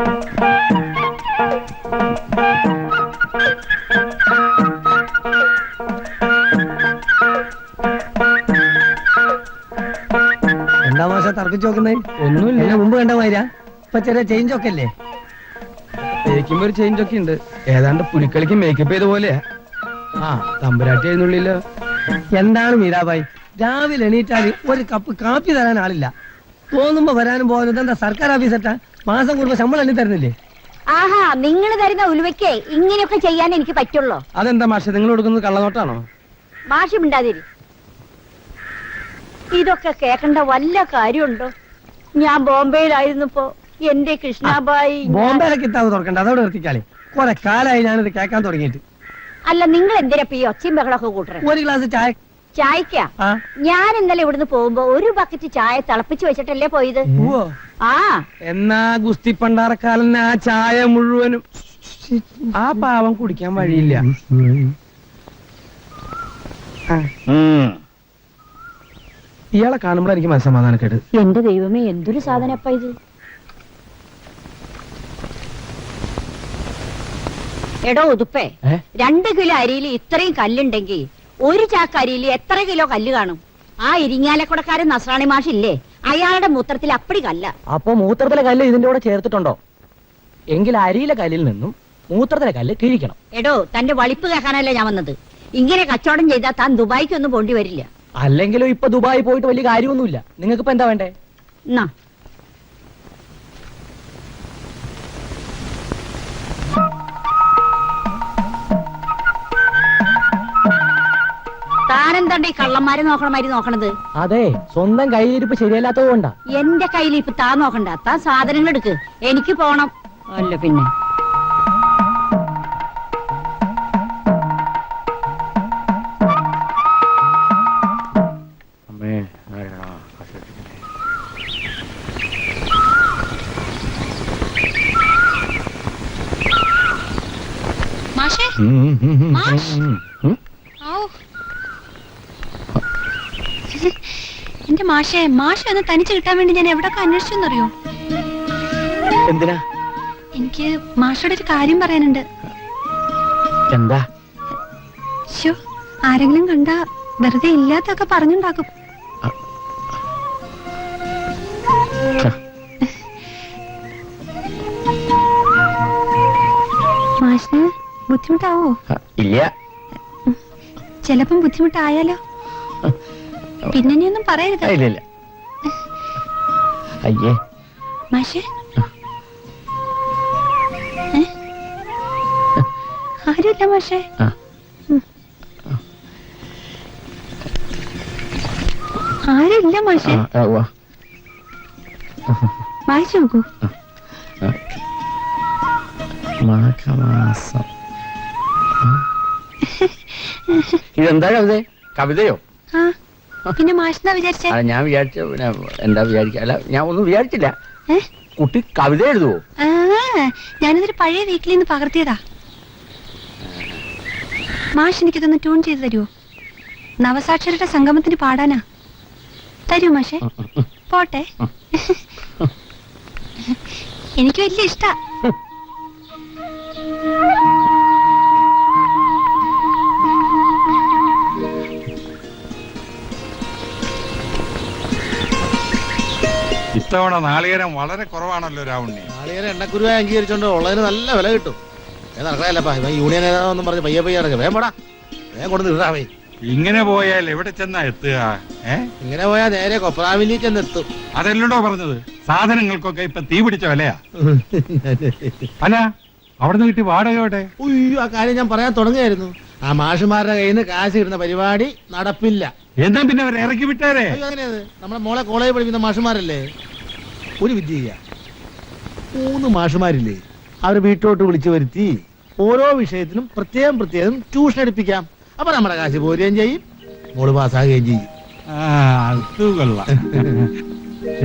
എന്താ മാഷ തർക്കിച്ചു നോക്കുന്നേ? ഒന്നുമില്ല, മുമ്പ് കണ്ട മാതിരാ. ഇപ്പൊ ചെറിയ ചേഞ്ച് ഒക്കെ അല്ലേ? മേക്കുമ്പോ ഒരു ചേഞ്ച് ഒക്കെ ഉണ്ട്. ഏതാണ്ട് പുലിക്കളിക്ക് മേക്കപ്പ് ചെയ്ത പോലെ. ആ തമ്പുരാട്ടി എഴുന്നള്ളില്ലോ. എന്താണ് മീരാബായി, രാവിലെ എണീറ്റാല് ഒരു കപ്പ് കാപ്പി തരാൻ ആളില്ല. തോന്നുമ്പോ വരാനും പോകാനും ഇതെന്താ സർക്കാർ ഓഫീസറ്റാ? മാസം കൂടുമ്പോ ശമ്പളം എണ്ണി തരുന്നില്ലേ? ആഹാ, നിങ്ങൾ തരുന്ന ഉലുവയ്ക്ക് ഇങ്ങനെയൊക്കെ ചെയ്യാൻ എനിക്ക് പറ്റുള്ളൂ. അതെന്താ മാഷെ, നിങ്ങൾ കൊടുക്കുന്നത് കള്ളനോട്ടാണോ? മാഷി മിണ്ടാതിരി. ഇതൊക്കെ കേൾക്കേണ്ട വല്ല കാര്യമുണ്ടോ? ഞാൻ ബോംബെയിലായിരുന്നപ്പോ എന്റെ കൃഷ്ണാബായി. ബോംബെയിലെ കിതാബ് തുറക്കണ്ട, അതോടെ നിർത്തിക്കാളി. കുറെ കാലായി ഞാനിത് കേൾക്കാൻ തുടങ്ങിയിട്ട്. അല്ല, നിങ്ങൾ എന്തിനപ്പ ഈ ഒച്ചയും ബഹളമൊക്കെ കൂട്ടണേ? ഒരു ഗ്ലാസ് ചായ. ചായക്കാ? ഞാൻ ഇന്നലെ ഇവിടുന്ന് പോകുമ്പോ ഒരു ബക്കറ്റ് ചായ തിളപ്പിച്ച് വെച്ചിട്ടല്ലേ പോയത്? ആ എന്നാ ഗുസ്തി പണ്ടാറക്കാലന് ആ ചായ മുഴുവനും ആ പാവം കുടിക്കാൻ വഴിയില്ല. ഇയാളെ കാണുമ്പോൾ എനിക്ക് മനസ്സമാധാനക്കേട്. എന്റെ ദൈവമേ, എന്തൊരു സാധനപ്പ ഇത്! എടോ ഉതുപ്പേ, 2 കിലോ അരിയിൽ ഇത്രയും കല്ലുണ്ടെങ്കിൽ 1 ചാക്ക് അരിയിൽ എത്ര കിലോ കല്ല് കാണും? ആ ഇരിങ്ങാലക്കുടക്കാരൻ നസ്രാണി മാഷില്ലേ, അയാളുടെ മൂത്രത്തിൽ അപ്പടി കല്ല. അപ്പൊ മൂത്രത്തിലെ കല്ല് ഇതിന്റെ കൂടെ ചേർത്തിട്ടുണ്ടോ? എങ്കിൽ അരിയിലെ കല്ലിൽ നിന്നും മൂത്രത്തിലെ കല്ല് കിഴിക്കണം. എടോ, തന്റെ വളിപ്പ് കേൾക്കാനല്ല ഞാൻ വന്നത്. ഇങ്ങനെ കച്ചവടം ചെയ്താൽ താൻ ദുബായിക്കൊന്നും പോണ്ടി വരില്ല. അല്ലെങ്കിലും ഇപ്പൊ ദുബായി പോയിട്ട് വലിയ കാര്യമൊന്നുമില്ല. നിങ്ങൾക്ക് ഇപ്പൊ എന്താ വേണ്ടേ? എന്നാ താനെന്താണ്ട് ഈ കള്ളന്മാരെ നോക്കണമാതിരി നോക്കണത്? അതെ, സ്വന്തം കയ്യിരിപ്പ് ശരിയല്ലാത്തത് കൊണ്ടാ. എന്റെ കയ്യിൽ ഇപ്പൊ താൻ നോക്കണ്ട, താൻ സാധനങ്ങൾ എടുക്ക്, എനിക്ക് പോണം. അല്ല പിന്നെ മാഷേ, എന്റെ മാഷേ, മാഷ ഒന്ന് തനിച്ച് കിട്ടാൻ വേണ്ടി ഞാൻ എവിടൊക്കെ അന്വേഷിച്ചെന്നറിയോ? എന്തിനാ? എനിക്ക് മാഷോട് ഒരു കാര്യം പറയാനുണ്ട്. എന്താ? ആരെങ്കിലും കണ്ടാ വെറുതെ ഇല്ലാത്തൊക്കെ പറഞ്ഞുണ്ടാക്കും. മാഷിന് ബുദ്ധിമുട്ടാവോ? ഇല്ല. ചിലപ്പം ബുദ്ധിമുട്ടായാലോ? പിന്നെ നീ ഒന്നും പറയരുത്. അയ്യേ മാഷേ, ആരുമില്ല മാഷേ. ആരുമില്ല മാഷേ. വായിച്ചു നോക്കൂ. ഇതെന്താ കവിത? കവിതയോ? പിന്നെ മാഷെന്താ വിചാരിച്ചേ? ഞാൻ വിചാരിച്ച എന്താ വിചാരിക്ക? അല്ല, ഞാൻ ഒന്നും വിചാരിച്ചില്ല. കുട്ടി കവിത എഴുതുവോ? ഞാനിതൊരു പഴയ വീട്ടിൽ നിന്ന് പകർത്തിയതാ. മാഷ് എനിക്കിതൊന്ന് ട്യൂൺ ചെയ്ത് തരുമോ? നവസാക്ഷരരുടെ സംഗമത്തിന് പാടാനാ. തരൂ മാഷേ. പോട്ടെ. എനിക്ക് വലിയ ഇഷ്ടാ. ഇത്തവണ നാളികേരം വളരെ കുറവാണല്ലോ രാവുണ്ണി. നാളികേരം എണ്ണക്കുരുവായി അംഗീകരിച്ചോണ്ട് ഉള്ളതിന് നല്ല വില കിട്ടും. നടക്കാനല്ലപ്പാ, യൂണിയൻ ഏതാണെന്നും പറഞ്ഞ് പയ്യെ പയ്യെ ഇറങ്ങി. വേഗം പോടാ, വേഗം കൊടുത്ത് ഇടാവേ. ഇങ്ങനെ പോയാൽ എവിടെ ചെന്നാ എത്തുക? ഇങ്ങനെ പോയാൽ നേരെ കൊപ്രാവിലി ചെന്നെത്തും. അതല്ലടോ പറഞ്ഞത്, സാധനങ്ങൾക്കൊക്കെ ഇപ്പൊ തീ പിടിച്ച വിലയാ. അല്ല, അവിടുന്ന് കിട്ടി വാടകയോടെ? ആ കാര്യം ഞാൻ പറയാൻ തുടങ്ങിയായിരുന്നു. ആ മാഷുമാരുടെ കയ്യിൽ നിന്ന് കാശ് കിട്ടുന്ന പരിപാടി നടപ്പില്ല. എന്താ പിന്നെ അവർ ഇറക്കി വിട്ടാരേ? അങ്ങനെയത് നമ്മുടെ മോളെ കോളേജ് പഠിക്കുന്ന മാഷുമാരല്ലേ. ഒരു വിദ്യ ചെയ്യാ, 3 മാഷുമാരില്ലേ, അവര് വീട്ടിലോട്ട് വിളിച്ചു വരുത്തി ഓരോ വിഷയത്തിനും പ്രത്യേകം ട്യൂഷൻ എടുപ്പിക്കാം. അപ്പൊ നമ്മുടെ കാശ് പോരുകയും ചെയ്യും, മോള് പാസ്സാകുകയും ചെയ്യും.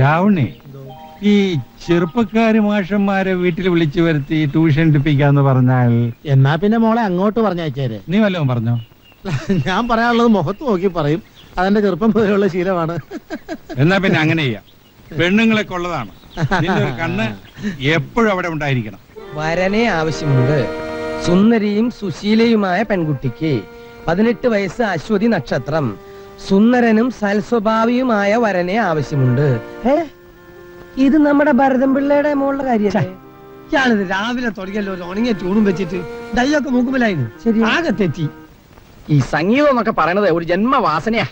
രാവുണ്ണി, ഈ ചെറുപ്പക്കാര് മാഷന്മാരെ വീട്ടിൽ വിളിച്ചു വരുത്തി ട്യൂഷൻ എടുപ്പിക്കാന്ന് പറഞ്ഞാൽ എന്നാ പിന്നെ മോളെ അങ്ങോട്ട് പറഞ്ഞയച്ചേരെ. നീ വല്ലതും പറഞ്ഞോ? ഞാൻ പറയാനുള്ളത് മുഖത്ത് നോക്കി പറയും. അതെന്റെ ചെറുപ്പം പോലെയുള്ള ശീലമാണ്. എന്നാ പിന്നെ അങ്ങനെ ചെയ്യാം. പെണ്ണുങ്ങളൊക്കെ ഉള്ളതാണ്, നിന്റെ ഒരു കണ്ണ് എപ്പോഴും അവിടെ ഉണ്ടായിരിക്കണം. വരനെ ആവശ്യമുണ്ട്. സുന്ദരിയും സുശീലയുമായ പെൺകുട്ടിക്ക് 18 വയസ്സ് അശ്വതി നക്ഷത്രം. സുന്ദരനും സൽസ്വഭാവിയുമായ വരനെ ആവശ്യമുണ്ട്. ഇത് നമ്മുടെ ഭരതൻ പിള്ളയുടെ മോളുടെ കാര്യല്ലേ? ഇയാളിത് രാവിലെ തുടങ്ങിയല്ലോ ഒരു ഉണങ്ങിയ ട്യൂണും വെച്ചിട്ട് ഡൈയൊക്കെ മൂക്കുമ്പോലായിരുന്നു. ശരി, ആകെ തെറ്റി. ഈ സംഗീതം എന്നൊക്കെ പറയണത് ഒരു ജന്മവാസനയാ.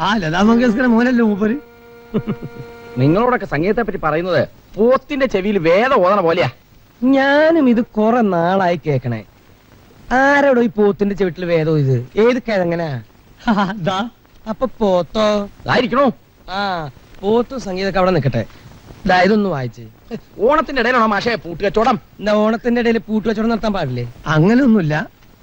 ആ ലതാ മങ്കേഷ്കറുടെ മോനല്ലേ മൂപ്പര്? നിങ്ങളോടൊക്കെ സംഗീതത്തെ പറ്റി പറയുന്നത് പോത്തിന്റെ ചെവിയിൽ വേദം ഓതണ പോലെയാ. ഞാനും ഇത് കുറെ നാളായി കേക്കണേ. ആരോടോ ഈ പോത്തിന്റെ ചെവിട്ടിൽ വേദോ? ഇത് ഏത് കിഴങ്ങനാ? ദാ അപ്പൊ പോത്തോ? ആയിരിക്കണോ? ആ, പോത്തും സംഗീതമൊക്കെ അവിടെ നിക്കട്ടെ. ഇതൊന്ന് വായിച്ച്. ഓണത്തിന്റെ ഇടയിലാണോ മാഷേ പൂട്ട് കച്ചവടം? എന്താ ഓണത്തിന്റെ ഇടയിൽ പൂട്ട് കച്ചവടം നടത്താൻ പാടില്ലേ? അങ്ങനെയൊന്നുമില്ല.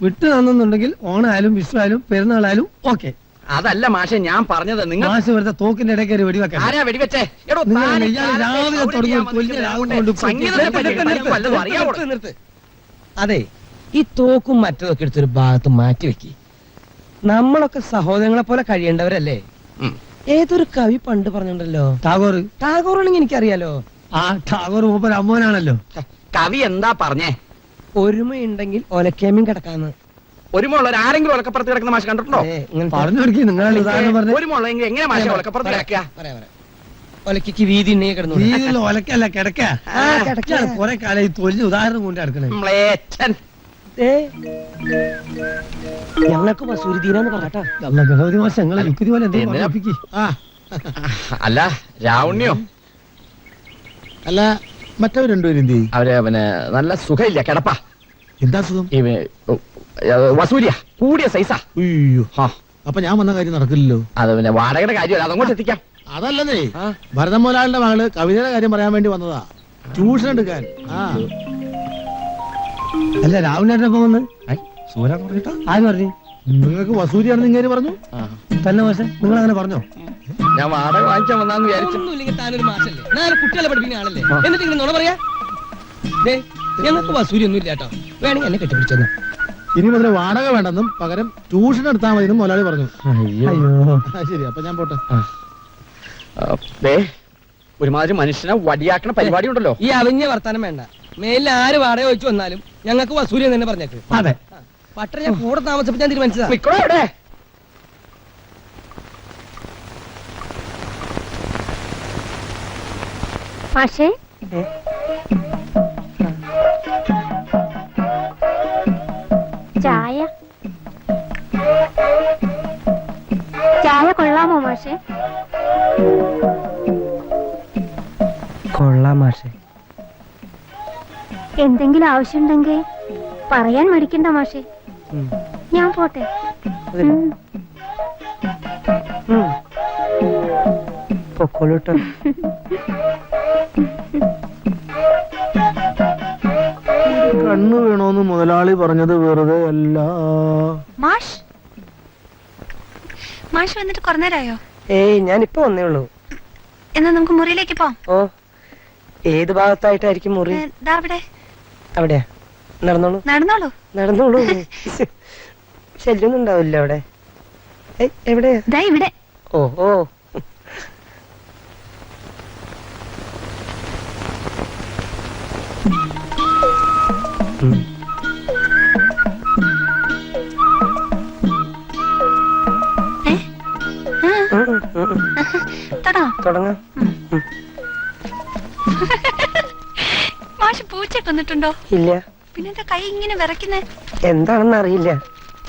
വിട്ടു തന്നുണ്ടെങ്കിൽ ഓണായാലും വിഷു ആയാലും പെരുന്നാളായാലും ഓക്കെ. അതല്ല മാഷെ ഞാൻ പറഞ്ഞത്. നിങ്ങൾ മാഷ് വെറുതെ തോക്കിന്റെ ഇടയ്ക്ക് കയറി വെടിവെക്കാൻ. ആരാ വെടിവെച്ചേ? എടോ, നിങ്ങൾ താൻ ഈ ഇയാള് കാലത്തെ രാവിലെ സൗകര്യം തുടങ്ങി ചെയ്യാൻ കൊല്ലിയ രാവും വന്നിട്ട് കൊണ്ട് സംഗീതത്തെ പറ്റി എനിക്ക് വല്ലതും അറിയാമോ? അതെ, ഈ തോക്കും മറ്റതൊക്കെ എടുത്തൊരു ഭാഗത്ത് മാറ്റി വെക്കി. നമ്മളൊക്കെ സഹോദരങ്ങളെ പോലെ കഴിയേണ്ടവരല്ലേ? ഏതൊരു കവി പണ്ട് പറഞ്ഞിട്ടുണ്ടല്ലോ, ടാഗോറാണെങ്കിൽ എനിക്കറിയാലോ. ആ ടാഗോർ മൂപ്പര് അമ്മോനാണല്ലോ. കവി എന്താ പറഞ്ഞേ? ഒരുമയുണ്ടെങ്കിൽ ഒലക്കേമ്യം കിടക്കാന്ന്. ഒരുമുള്ള ആരെങ്കിലും ഒലക്കപ്പുറത്ത് കിടക്കുന്ന മാഷ് കണ്ടിട്ടുണ്ടോ? പറഞ്ഞു കൊടുക്കി. നിങ്ങളാണ് ഉദാഹരണം പറഞ്ഞത്. ഒരുമുള്ളെങ്കിൽ എങ്ങനെ മാഷെ ഒലക്കപ്പുറത്ത് കിടക്കുക? ഒലക്കയ്ക്ക് വീതി ഉണ്ടെങ്കിൽ കിടന്നു. വീതിയുള്ള ഒലക്കല്ല കിടക്ക. കുറെ കാലം ഈ തൊലിഞ്ഞ ഉദാഹരണം കൊണ്ട് കിടക്കണേ. മ്ലേച്ഛൻ. ഞങ്ങൾക്ക് മസൂരി ദീനാന്ന് പറഞ്ഞാ. ഗണപതി മാസം ഞങ്ങളെ യുക്തി പോലെ എന്തെങ്കിലും എന്തിനാ? പറഞ്ഞിപ്പിക്ക്. അല്ല രാവണ്യോ? അല്ല മറ്റവർ രണ്ടുപേരും എന്ത് ചെയ്യും? അവര് പിന്നെ നല്ല സുഖമില്ല, കിടപ്പാ. എന്താ സുഖം? വസൂരിയ കൂടിയ സൈസാ. അയ്യോ, അപ്പൊ ഞാൻ വന്ന കാര്യം നടക്കില്ലല്ലോ. അത് പിന്നെ വാടകയുടെ കാര്യമല്ല, അതങ്ങോട്ട് എത്തിക്കാം. അതല്ലേ ഭരതൻ മോലാളിന്റെ മകള് കവിതയുടെ കാര്യം പറയാൻ വേണ്ടി വന്നതാ, ട്യൂഷൻ എടുക്കാൻ. അല്ല രാഹുലിനൊപ്പം വന്ന് ആര് പറഞ്ഞു? നിങ്ങൾക്ക് വസൂരിയാണെന്ന് ഇങ്ങനെ പറഞ്ഞു തന്നെ മാഷെ? നിങ്ങൾ അങ്ങനെ പറഞ്ഞോ? ഞാൻ വാടക വാങ്ങിക്കാൻ വന്നാന്ന് വിചാരിച്ചു. താനൊരു മാഷല്ലേ, നാല് കുട്ടികളെ പഠിപ്പിക്കുന്ന ആളല്ലേ, എന്നിട്ട് ഇങ്ങനെ നുണ പറയാ? ഞങ്ങൾക്ക് വസൂരി ഒന്നും ഇല്ല കേട്ടോ. വേണമെങ്കിൽ എന്നെ കെട്ടിപ്പിടിച്ചെന്ന്. ഇനി മുതൽ വാടക വേണ്ടെന്നും പകരം ട്യൂഷൻ എടുത്താൽ മതി എന്നും മുതലാളി പറഞ്ഞു. ശരി, അപ്പൊ ഞാൻ പോട്ടെ. ഒരുമാതിരി മനുഷ്യനെ വടിയാക്കണ പരിപാടി ഉണ്ടല്ലോ. ഈ അവിഞ്ഞ വർത്താനം വേണ്ട. മേലിൽ ആര് വാടക ചോദിച്ചു വന്നാലും ഞങ്ങൾക്ക് വസൂരി എന്ന് തന്നെ പറഞ്ഞേക്ക്. അതെ, പട്ടണ ഞാൻ കൂടെ താമസിച്ചപ്പോ ഞാൻ തീരുമാനിച്ചതാ. നിക്കണോ ഇവിടെ? മാഷേ, ചായ ചായ കൊള്ളാമോ മാഷേ? കൊള്ളാം മാഷെ. എന്തെങ്കിലും ആവശ്യമുണ്ടെങ്കിൽ പറയാൻ മടിക്കണ്ട മാഷേ. ഞാൻ പോട്ടെ. പൊക്കോളൂട്ടോ. കണ്ണു വേണോന്ന് മുതലാളി പറഞ്ഞത് വെറുതെ അല്ല. മാഷ് മാഷ് വന്നിട്ട് കുറേ നേരമായോ? ഏയ്, ഞാനിപ്പോ വന്നേ ഉള്ളൂ. എന്നാ നമുക്ക് മുറിയിലേക്ക് പോവാം. ഓ, ഏത് ഭാഗത്തായിട്ടായിരിക്കും മുറി? ദാ അവിടെ. അവിടെയാ? നടന്നോളൂ നടന്നോളൂ. നടന്നോളൂ. ശല്യൊന്നും ഉണ്ടാവില്ല അവിടെ. എവിടെയാ? ദാ ഇവിടെ. ഓ ഓ, തുടങ്ങാം. മാഷ് പൂച്ച കൊന്നിട്ടുണ്ടോ? ഇല്ല. പിന്നെന്താ കൈ ഇങ്ങനെ വിറയ്ക്കുന്നേ? എന്താണെന്ന് അറിയില്ല.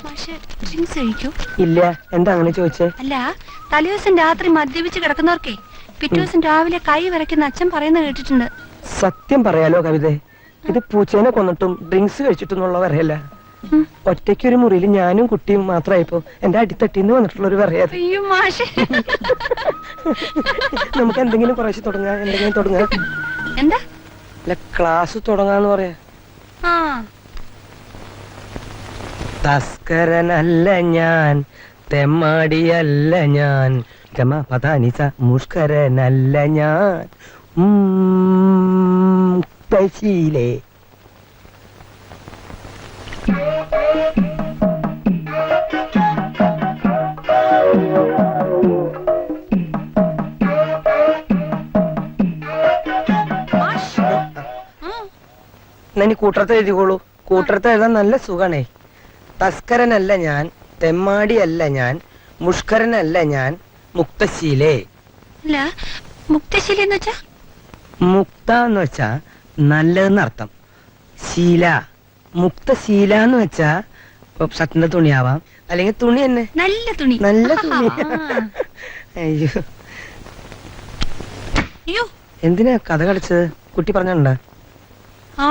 മാഷ് ഡ്രിങ്ക്സ് കഴിക്കൂ? ഇല്ല. എന്താ അങ്ങനെ ചോദിച്ചേ? അല്ല, തലേദിവസം രാത്രി മദ്യപിച്ച് കിടക്കുന്നവർക്കേ പിറ്റേ ദിവസം രാവിലെ കൈ വിറയ്ക്കുന്ന അച്ഛൻ പറയുന്നത് കേട്ടിട്ടുണ്ട്. സത്യം പറയാലോ കവിതേ, ഇത് പൂച്ചേനെ കൊന്നിട്ടും ഡ്രിങ്ക്സ് കഴിച്ചിട്ടൊന്നുള്ള വരയല്ല. ഒറ്റയ്ക്കൊരു മുറിയിൽ ഞാനും കുട്ടിയും മാത്രമായപ്പോ എന്റെ അടിത്തട്ടിന്ന് വന്നിട്ടുള്ള ഒരു വരയത്. അയ്യോ മാഷ്, നമുക്ക് എന്തെങ്കിലും കുറേശ്ശെ തുടങ്ങാം. എന്തെങ്കിലും തുടങ്ങാം. എന്താ? അല്ല, ക്ലാസ് തുടങ്ങാന്ന് പറയാ. തസ്കരനല്ല ഞാൻ, തെമ്മാടിയല്ല ഞാൻ, പതാനിസ മുഷ്കരനല്ല ഞാൻ. പശീലേ എന്നാ ഇനി കൂട്ടറത്ത് എഴുതിക്കോളൂ. കൂട്ടറത്ത് എഴുതാൻ നല്ല സുഖാണേ. തസ്കരനല്ല ഞാൻ, തെമ്മാടിയല്ല ഞാൻ, മുഷ്കരനല്ല ഞാൻ, മുക്തശീലേ. അല്ല മുക്തശീലി എന്ന് വെച്ചാ മുക്ത എന്ന് വെച്ചാ നല്ലതെന്ന് അർത്ഥം. ശീല, മുക്തശീല എന്ന് വെച്ചാ ഷർട്ടിന്റെ തുണിയാവാം, അല്ലെങ്കിൽ തുണി തന്നെ. നല്ല തുണി. നല്ല തുണി. അയ്യോ, അയ്യോ എന്തിനാ കഥ കളിച്ചത്? കുട്ടി പറഞ്ഞോണ്ടാ? ആ